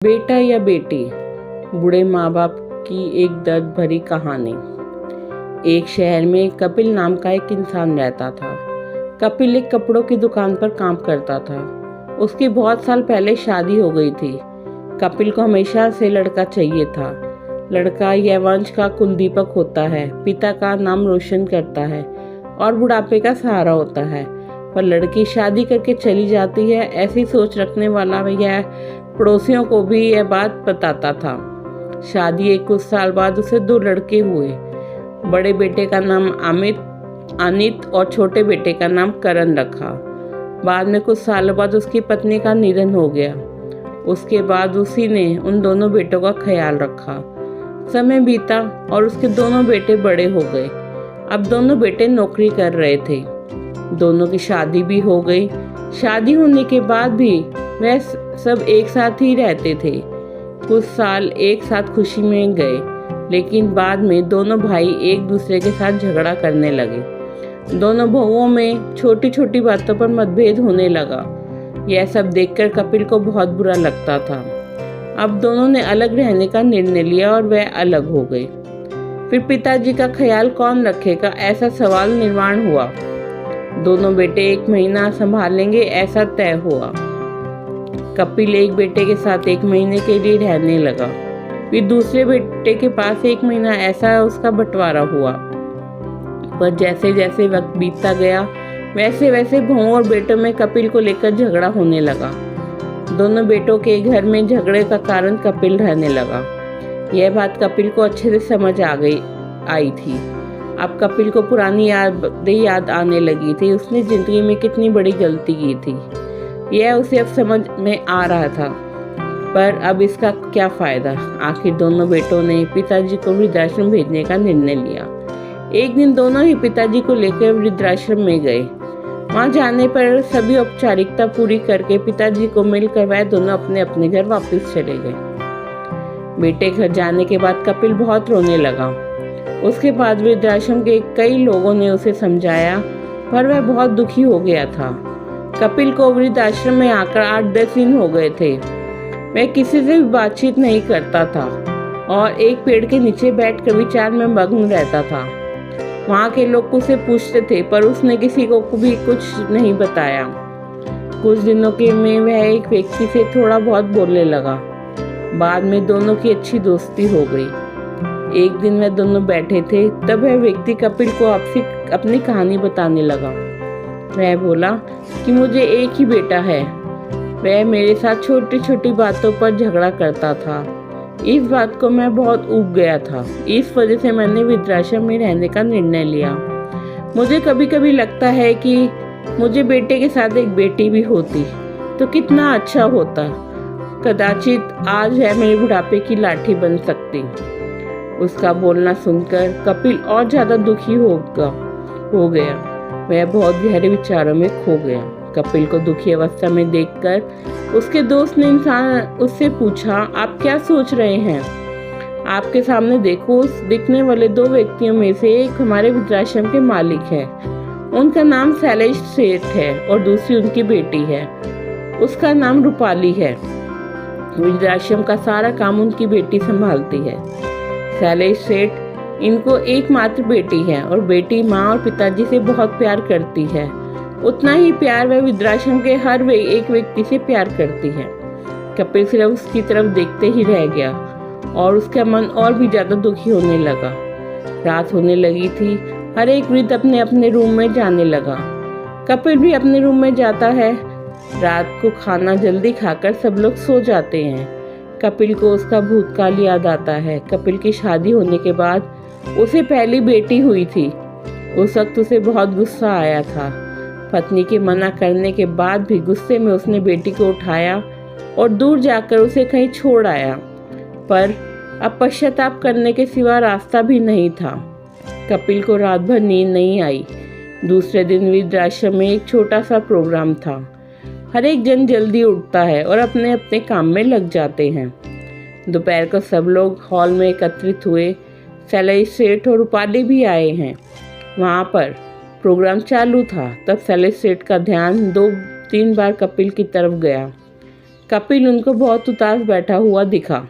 बेटा या बेटी, बूढ़े माँ बाप की एक दर्द भरी कहानी। एक शहर में कपिल नाम का एक इंसान रहता था। कपिल एक कपड़ों की दुकान पर काम करता था। उसकी बहुत साल पहले शादी हो गई थी। कपिल को हमेशा से लड़का चाहिए था। लड़का यवंश का कुलदीपक होता है, पिता का नाम रोशन करता है और बुढ़ापे का सहारा होता है। पर लड़की शादी करके चली जाती है, ऐसी सोच रखने वाला यह पड़ोसियों को भी यह बात बताता था। शादी के कुछ साल बाद उसे 2 लड़के हुए। बड़े बेटे का नाम अनित और छोटे बेटे का नाम करण रखा। बाद में कुछ सालों बाद उसकी पत्नी का निधन हो गया। उसके बाद उसी ने उन दोनों बेटों का ख्याल रखा। समय बीता और उसके दोनों बेटे बड़े हो गए। अब दोनों बेटे नौकरी कर रहे थे। दोनों की शादी भी हो गई। शादी होने के बाद भी वह सब एक साथ ही रहते थे। कुछ साल एक साथ खुशी में गए, लेकिन बाद में दोनों भाई एक दूसरे के साथ झगड़ा करने लगे। दोनों बहुओं में छोटी छोटी बातों पर मतभेद होने लगा। यह सब देखकर कपिल को बहुत बुरा लगता था। अब दोनों ने अलग रहने का निर्णय लिया और वह अलग हो गए। फिर पिताजी का ख्याल कौन रखेगा, ऐसा सवाल निर्माण हुआ। दोनों बेटे 1 महीना संभालेंगे, ऐसा तय हुआ। कपिल एक बेटे के साथ 1 महीने के लिए रहने लगा। फिर दूसरे बेटे के पास 1 महीना, ऐसा उसका बंटवारा हुआ। पर जैसे जैसे वक्त बीतता गया, वैसे वैसे बहुओं और बेटों में कपिल को लेकर झगड़ा होने लगा। दोनों बेटों के घर में झगड़े का कारण कपिल रहने लगा। यह बात कपिल को अच्छे से समझ आई थी। अब कपिल को पुरानी यादें याद आने लगी थी। उसने जिंदगी में कितनी बड़ी गलती की थी, यह उसे अब समझ में आ रहा था। पर अब इसका क्या फायदा। आखिर दोनों बेटों ने पिताजी को वृद्धाश्रम भेजने का निर्णय लिया। एक दिन दोनों ही पिताजी को लेकर वृद्धाश्रम में गए। वहां जाने पर सभी औपचारिकता पूरी करके पिताजी को मिलकर वह दोनों अपने अपने घर वापस चले गए। बेटे घर जाने के बाद कपिल बहुत रोने लगा। उसके बाद वृद्धाश्रम के कई लोगों ने उसे समझाया, पर वह बहुत दुखी हो गया था। कपिल को वृद्धाश्रम में आकर 8-10 दिन हो गए थे। वह किसी से भी बातचीत नहीं करता था और एक पेड़ के नीचे बैठकर विचार में मग्न रहता था। वहाँ के लोग उसे पूछते थे, पर उसने किसी को भी कुछ नहीं बताया। कुछ दिनों के में वह एक व्यक्ति से थोड़ा बहुत बोलने लगा। बाद में दोनों की अच्छी दोस्ती हो गई। एक दिन वह दोनों बैठे थे, तब वह व्यक्ति कपिल को अपनी कहानी बताने लगा। वह बोला कि मुझे एक ही बेटा है। वह मेरे साथ छोटी छोटी बातों पर झगड़ा करता था। इस बात को मैं बहुत ऊब गया था। इस वजह से मैंने वृद्धाश्रम में रहने का निर्णय लिया। मुझे कभी कभी लगता है कि मुझे बेटे के साथ एक बेटी भी होती तो कितना अच्छा होता। कदाचित आज है मेरे बुढ़ापे की लाठी बन सकती। उसका बोलना सुनकर कपिल और ज्यादा दुखी हो गया। वह बहुत गहरे विचारों में खो गया। कपिल को दुखी अवस्था में देखकर उसके दोस्त ने उससे पूछा, आप क्या सोच रहे हैं? आपके सामने देखो, उस दिखने वाले 2 व्यक्तियों में से एक हमारे वृद्धाश्रम के मालिक है। उनका नाम शैलेश सेठ है और दूसरी उनकी बेटी है, उसका नाम रूपाली है। वृद्धाश्रम का सारा काम उनकी बेटी संभालती है। शैलेश सेठ इनको एकमात्र बेटी है और बेटी माँ और पिताजी से बहुत प्यार करती है। उतना ही प्यार वह वृद्धाश्रम के हर एक व्यक्ति से प्यार करती है। कपिल सिर्फ उसकी तरफ देखते ही रह गया और उसका मन और भी ज्यादा दुखी होने लगा। रात होने लगी थी। हर एक वृद्ध अपने अपने रूम में जाने लगा। कपिल भी अपने रूम में जाता है। रात को खाना जल्दी खाकर सब लोग सो जाते हैं। कपिल को उसका भूतकाल याद आता है। कपिल की शादी होने के बाद उसे पहली बेटी हुई थी। उस वक्त उसे बहुत गुस्सा आया था। पत्नी के मना करने के बाद भी गुस्से में उसने बेटी को उठाया और दूर जाकर उसे कहीं छोड़ आया। पर अब पश्चाताप करने के सिवा रास्ता भी नहीं था। कपिल को रात भर नींद नहीं आई। दूसरे दिन वृद्धाश्रम में एक छोटा सा प्रोग्राम था। हर एक जन जल्दी उठता है और अपने अपने काम में लग जाते हैं। दोपहर को सब लोग हॉल में एकत्रित हुए। शैलेश सेठ और रूपाली भी आए हैं। वहाँ पर प्रोग्राम चालू था। तब शैलेश सेठ का ध्यान 2-3 बार कपिल की तरफ गया। कपिल उनको बहुत उदास बैठा हुआ दिखा।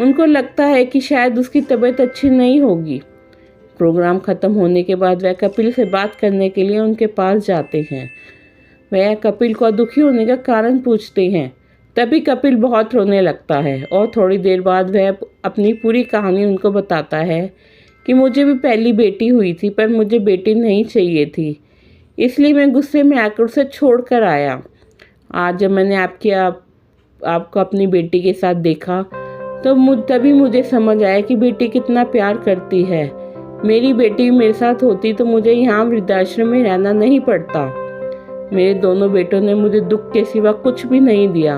उनको लगता है कि शायद उसकी तबीयत अच्छी नहीं होगी। प्रोग्राम ख़त्म होने के बाद वह कपिल से बात करने के लिए उनके पास जाते हैं। वह कपिल को दुखी होने का कारण पूछते हैं। तभी कपिल बहुत रोने लगता है और थोड़ी देर बाद वह अपनी पूरी कहानी उनको बताता है कि मुझे भी पहली बेटी हुई थी, पर मुझे बेटी नहीं चाहिए थी, इसलिए मैं गुस्से में आकर उसे छोड़ कर आया। आज जब मैंने आपको अपनी बेटी के साथ देखा तो तभी मुझे समझ आया कि बेटी कितना प्यार करती है। मेरी बेटी मेरे साथ होती तो मुझे यहाँ वृद्धाश्रम में रहना नहीं पड़ता। मेरे दोनों बेटों ने मुझे दुख के सिवा कुछ भी नहीं दिया।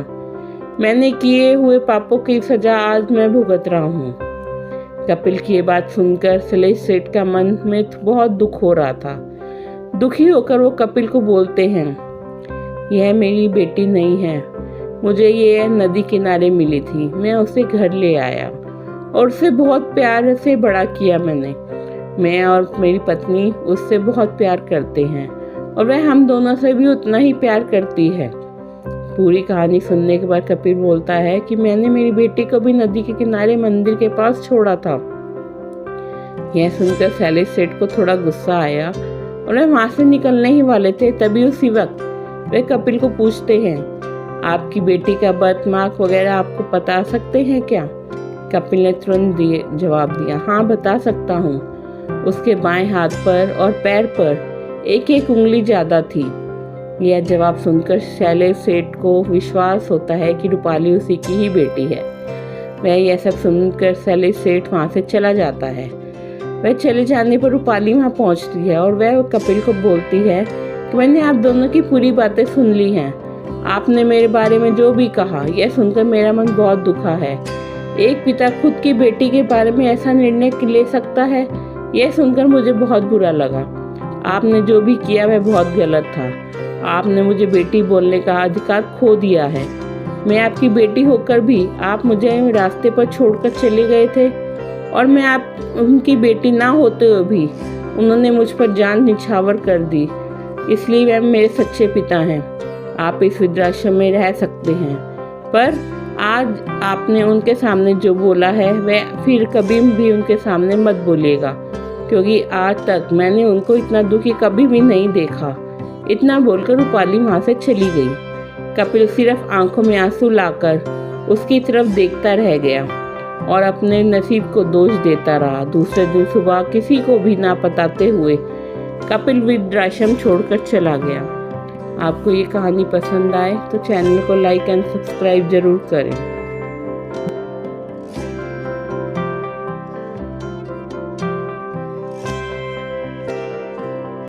मैंने किए हुए पापों की सजा आज मैं भुगत रहा हूँ। कपिल की ये बात सुनकर शैलेश सेठ का मन में बहुत दुख हो रहा था। दुखी होकर वो कपिल को बोलते हैं, यह मेरी बेटी नहीं है, मुझे ये नदी किनारे मिली थी। मैं उसे घर ले आया और उसे बहुत प्यार से बड़ा किया मैंने। मैं और मेरी पत्नी उससे बहुत प्यार करते हैं और वह हम दोनों से भी उतना ही प्यार करती है। पूरी कहानी सुनने के बाद कपिल बोलता है कि मैंने मेरी बेटी को भी नदी के किनारे मंदिर के पास छोड़ा था। यह सुनकर शैलेश सेठ को थोड़ा गुस्सा आया और वे वहां से निकलने ही वाले थे। तभी उसी वक्त वे कपिल को पूछते हैं, आपकी बेटी का बर्थ मार्क वगैरह आपको बता सकते हैं क्या? कपिल ने तुरंत जवाब दिया, हाँ बता सकता हूँ। उसके बाएं हाथ पर और पैर पर एक एक उंगली ज़्यादा थी। यह जवाब सुनकर शैलेश सेठ को विश्वास होता है कि रूपाली उसी की ही बेटी है। वह यह सब सुनकर शैलेश सेठ वहाँ से चला जाता है। वह चले जाने पर रूपाली वहाँ पहुँचती है और वह कपिल को बोलती है कि मैंने आप दोनों की पूरी बातें सुन ली हैं। आपने मेरे बारे में जो भी कहा, यह सुनकर मेरा मन बहुत दुखा है। एक पिता खुद की बेटी के बारे में ऐसा निर्णय ले सकता है, यह सुनकर मुझे बहुत बुरा लगा। आपने जो भी किया वह बहुत गलत था। आपने मुझे बेटी बोलने का अधिकार खो दिया है। मैं आपकी बेटी होकर भी आप मुझे रास्ते पर छोड़कर चले गए थे और मैं आप उनकी बेटी ना होते हुए भी उन्होंने मुझ पर जान निछावर कर दी। इसलिए वह मेरे सच्चे पिता हैं। आप इस वृद्धाश्रम में रह सकते हैं, पर आज आपने उनके सामने जो बोला है वह फिर कभी भी उनके सामने मत बोलिएगा, क्योंकि आज तक मैंने उनको इतना दुखी कभी भी नहीं देखा। इतना बोलकर रूपाली वहाँ से चली गई। कपिल सिर्फ आंखों में आंसू लाकर उसकी तरफ देखता रह गया और अपने नसीब को दोष देता रहा। दूसरे दिन सुबह किसी को भी ना बताते हुए कपिल वृद्धाश्रम छोड़कर चला गया। आपको ये कहानी पसंद आए तो चैनल को लाइक एंड सब्सक्राइब जरूर करें।